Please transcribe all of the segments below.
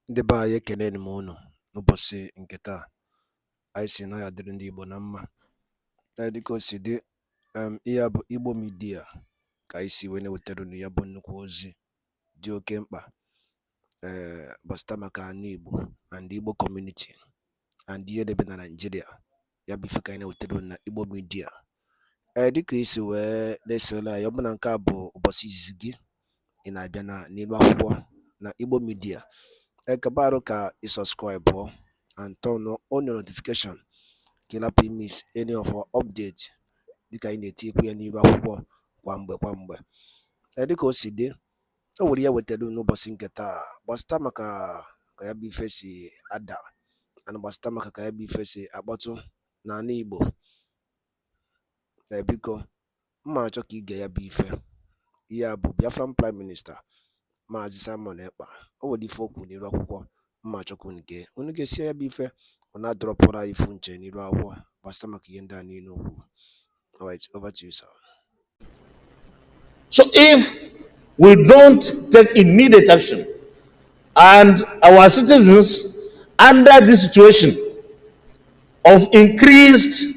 Ndị be anyị ekeneni m unu n'ụbọchị nke taa. Anyị sị na ya dịrị ndị Igbo na mma. Dịka o si dị, ihe a bụ Igbo Media ka anyị si wee na-ewetara unu ya bụ nnukwu ozi dị oke mkpa gbasịta maka ana Igbo and Igbo community and ihe debe na Nigeria. Ya bụ ife ka anyị na-ewetara unu na Igbo Media. Dịka isi wee na-esole anyị, ọ bụ na nke a bụ ụbọchị izizi gị ị na-abịa n'ilu akwụkwọ na Igbo Media, kabaru ka subscribe and turn on your notification ka ị lapụ miss any of our update dịka anyị na-etikwu ya n'ilu akwụkwọ kwa mgbe. Dịka o si dị, o nwere ya wetara n'ụbọchị nke taa gbasịta maka ka ya bụ ife si ada and gbasịta maka ka ya bụ ife si akpọtụ n'ala Igbo. Biko mma achọ ka ige ya bụ ife. Ihe a bụ Biafran Prime Minister Maazị Simon Ekpa. O nwere ife okwu n'ilu akwụkwọ mma achọ ka unu ga-esi ya bụ ife ọ na-adọrọpụrụ anyị ifu nche n'ilu akwụkwọ gbasịta maka ihe ndị a niile okwu. Alright, over to you, sir. So if we don't take immediate action and our citizens under this situation of increased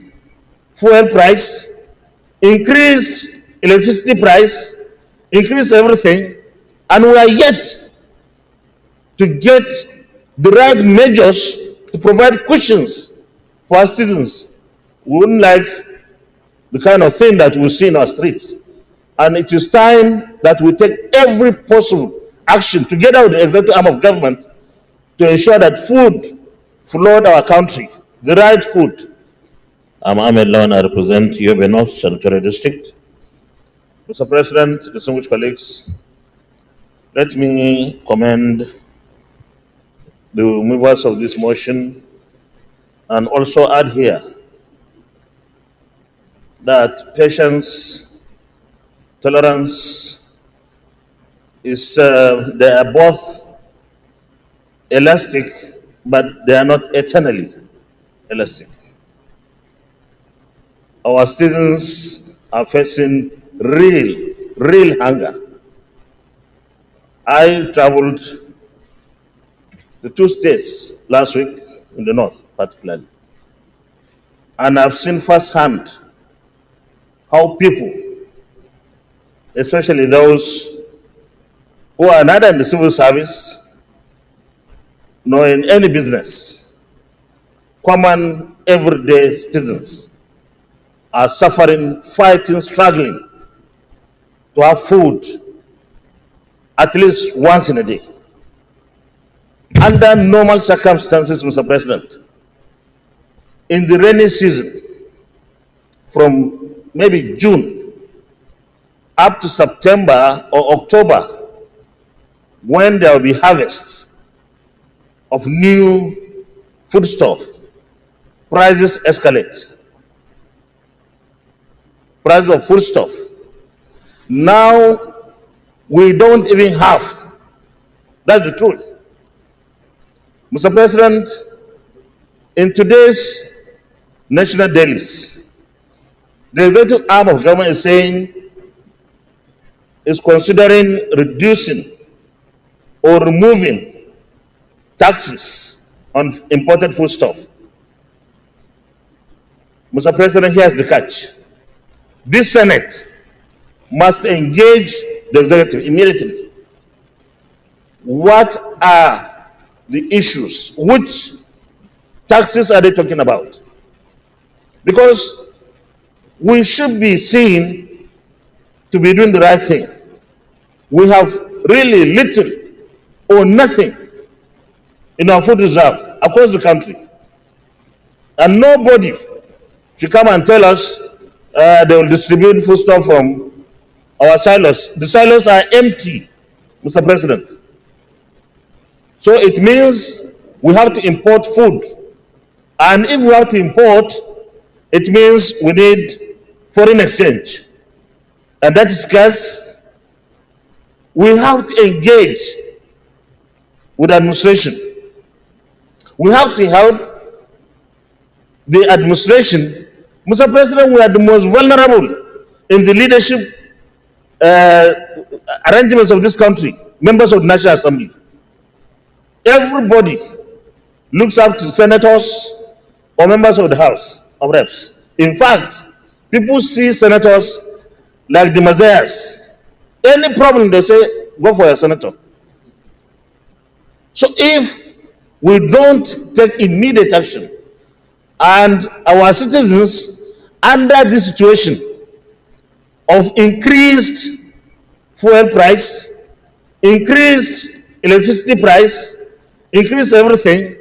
fuel price, increased electricity price, increased everything, and we are yet to get the right measures to provide cushions for our citizens, we wouldn't like the kind of thing that we see in our streets. And it is time that we take every possible action together with the executive arm of government to ensure that food flood our country, the right food. I'm Ahmed Lawan, I represent Yobe North Senatorial District. Mr. President, distinguished colleagues, let me commend the movers of this motion and also add here that patience, tolerance is, they are both elastic, but they are not eternally elastic. Our citizens are facing real hunger. I traveled the 2 states last week, in the north particularly, and I've seen firsthand how people, especially those who are neither in the civil service nor in any business, common everyday citizens, are suffering, fighting, struggling to have food at least once in a day. Under normal circumstances, Mr. President, in the rainy season, from maybe June up to September or October, when there will be harvest of new foodstuff, prices escalate. Prices of foodstuff. Now we don't even have. That's the truth. Mr. President, in today's national dailies, the executive arm of government is saying is considering reducing or removing taxes on imported foodstuff. Mr. President, here's the catch. This Senate must engage the executive immediately. What are the issues? Which taxes are they talking about? Because we should be seen to be doing the right thing. We have really little or nothing in our food reserve across the country. And nobody should come and tell us they will distribute foodstuff from our silos. The silos are empty, Mr. President. So it means we have to import food. And if we have to import, it means we need foreign exchange. And that is scarce. We have to engage with administration. We have to help the administration. Mr. President, we are the most vulnerable in the leadership arrangements of this country, members of the National Assembly. Everybody looks up to senators or members of the House of Reps. In fact, people see senators like the messiahs. Any problem, they say, go for a senator. So if we don't take immediate action, and our citizens, under this situation of increased fuel price, increased electricity price, increased everything,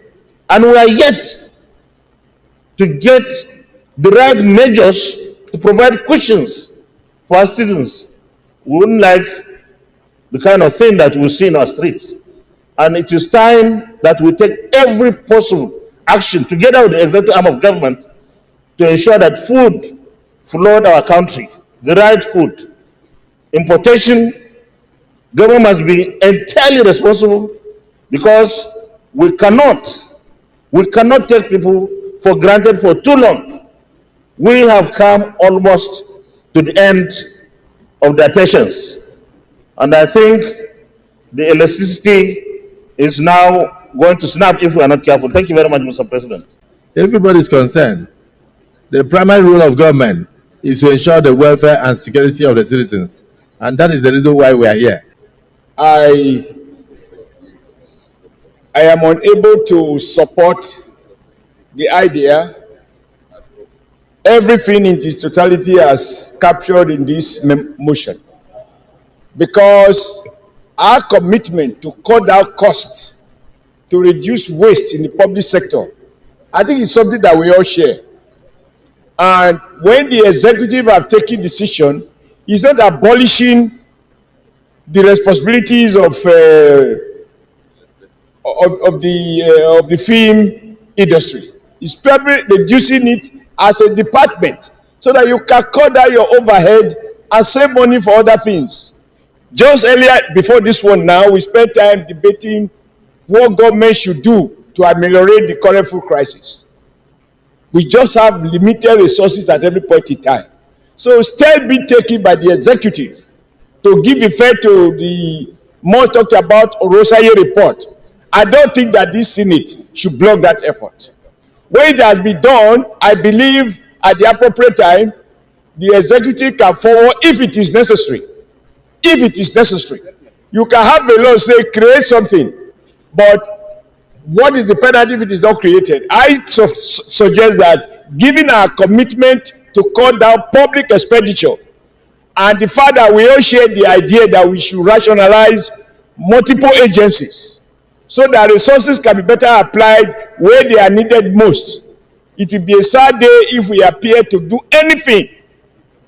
and we are yet to get the right measures to provide cushions for our citizens, we wouldn't like the kind of thing that we see in our streets. And it is time that we take every possible action together with the executive arm of government to ensure that food flood our country, the right food. Importation, government must be entirely responsible, because we cannot take people for granted for too long. We have come almost to the end of their patience, and I think the elasticity is now going to snap if we are not careful. Thank you very much, Mr. President. Everybody is concerned. The primary role of government is to ensure the welfare and security of the citizens, and that is the reason why we are here. I am unable to support the idea. Everything in its totality as captured in this motion, because our commitment to cut down costs, to reduce waste in the public sector, I think it's something that we all share. And when the executive have taken decision, it's not abolishing the responsibilities of the film industry. It's probably reducing it as a department so that you can cut down your overhead and save money for other things. Just earlier, before this one now, we spent time debating what government should do to ameliorate the current food crisis. We just have limited resources at every point in time. So steps being taken by the executive to give effect to the more talked about Orosaye report. I don't think that this Senate should block that effort. When it has been done, I believe at the appropriate time, the executive can forward if it is necessary. If it is necessary. You can have a law say create something, but what is the penalty if it is not created? I suggest that, given our commitment to cut down public expenditure, and the fact that we all share the idea that we should rationalize multiple agencies so that resources can be better applied where they are needed most, it will be a sad day if we appear to do anything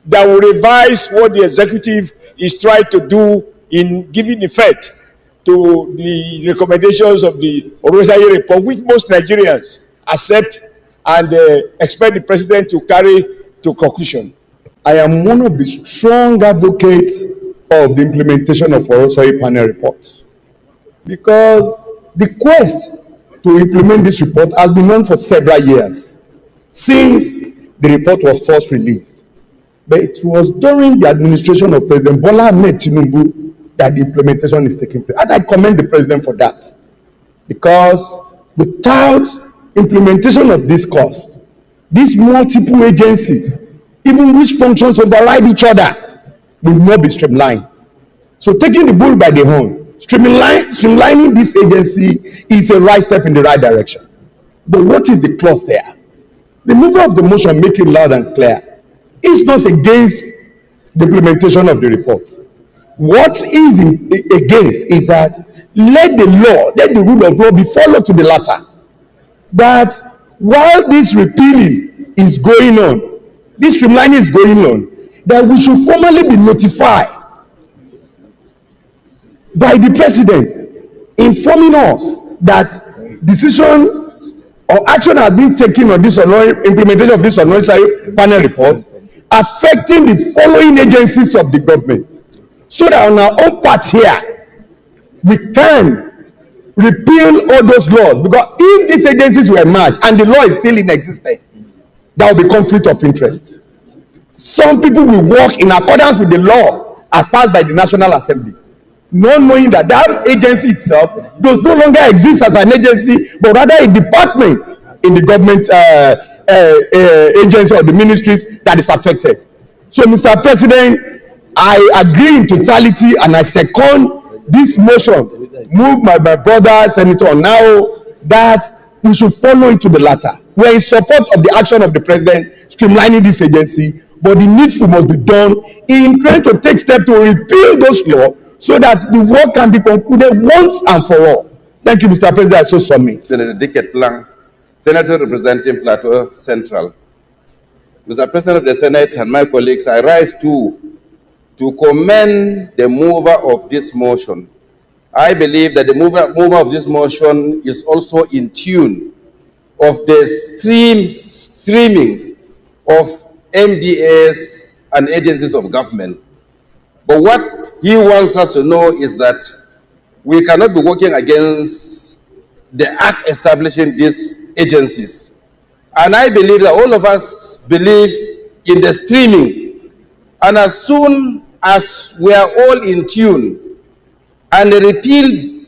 that will revise what the executive is trying to do in giving effect to the recommendations of the Orosaye report, which most Nigerians accept and expect the president to carry to conclusion. I am one of the strong advocates of the implementation of Orosaye panel report, because the quest to implement this report has been on for several years since the report was first released. But it was during the administration of President Bola Ahmed Tinubu that the implementation is taking place. And I commend the president for that, because without implementation of this cost, these multiple agencies, even which functions override each other, will not be streamlined. So taking the bull by the horn, streamlining this agency is a right step in the right direction. But what is the clause there? The mover of the motion make it loud and clear. It's not against the implementation of the report. What is against is that let the rule of law be followed to the latter. That while this repealing is going on, this streamlining is going on, that we should formally be notified by the president informing us that decision or action has been taken on this implementation of this panel report affecting the following agencies of the government, so that on our own part here we can repeal all those laws. Because if these agencies were merged and the law is still in existence, there will be conflict of interest. Some people will work in accordance with the law as passed by the National Assembly, not knowing that that agency itself does no longer exist as an agency, but rather a department in the government agency or the ministries that is affected. So, Mr. President, I agree in totality and I second this motion moved by my brother, Senator Onao, that we should follow it to the latter. We are in support of the action of the president streamlining this agency, but the needful must be done in trying to take steps to repeal those laws so that the work can be concluded once and for all. Thank you, Mr. President. I so submit. Senator Dickett Blanc, Senator representing Plateau Central. Mr. President of the Senate and my colleagues, I rise to commend the mover of this motion. I believe that the mover of this motion is also in tune of the streaming of MDAs and agencies of government. But what he wants us to know is that we cannot be working against the act establishing these agencies. And I believe that all of us believe in the streaming. And as soon as we are all in tune and a bill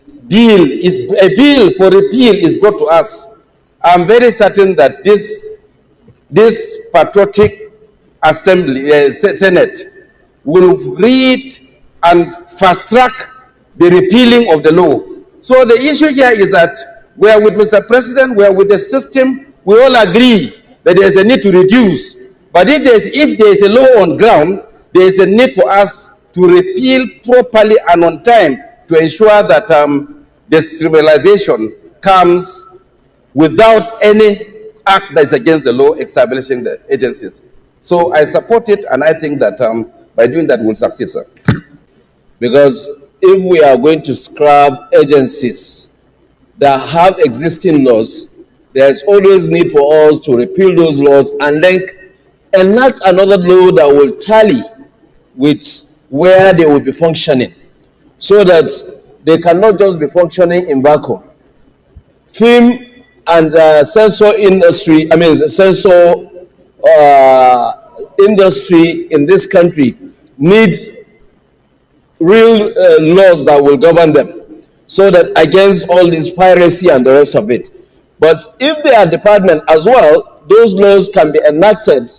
for repeal is brought to us, I'm very certain that this patriotic assembly, Senate, will read and fast track the repealing of the law. So the issue here is that we are with Mr. President, we are with the system, we all agree that there is a need to reduce. But if there is a law on ground, there is a need for us to repeal properly and on time to ensure that the criminalization comes without any act that is against the law establishing the agencies. So I support it, and I think that by doing that we'll succeed, sir. Because if we are going to scrub agencies that have existing laws, there is always need for us to repeal those laws and then enact another law that will tally with where they will be functioning, so that they cannot just be functioning in vacuum. Film and sensor industry, industry in this country need real laws that will govern them, so that against all this piracy and the rest of it. But if they are department as well, those laws can be enacted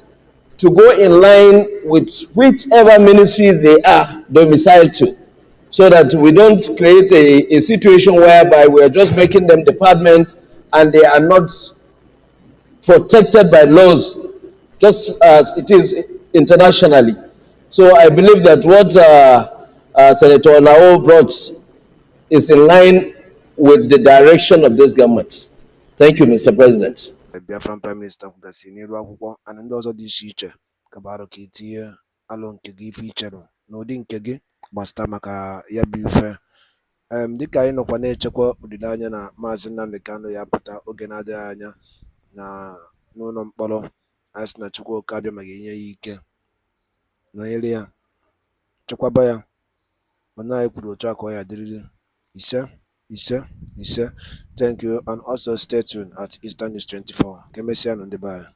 to go in line with whichever ministries they are domiciled to, so that we don't create a situation whereby we are just making them departments and they are not protected by laws, just as it is internationally. So I believe that what Senator Onao brought is in line with the direction of this government. Thank you, Mr. President. BIAFRA Prime Minister kwugasịrị n'iru akwụkwọ and ndị ọzọ dị iche iche kabara ka etinye alụ nke gị ife ichere n'ụdị nke gị gbasịta maka ya bụ ife dịka anyị nọkwa na-echekwa olileanya na Maazị Nnamdi Kanu ya pụta oge na-adịghị anya na n'ụlọ mkpọrọ. Anyị sị na Chukwuka abịa maka inye ya ike nọnyere ya chekwaba ya mana anyị kwuru otu a ka ọ ya dịrịrị ise. Thank you, and also stay tuned at Eastern News 24. Kemesiano Ndebaya.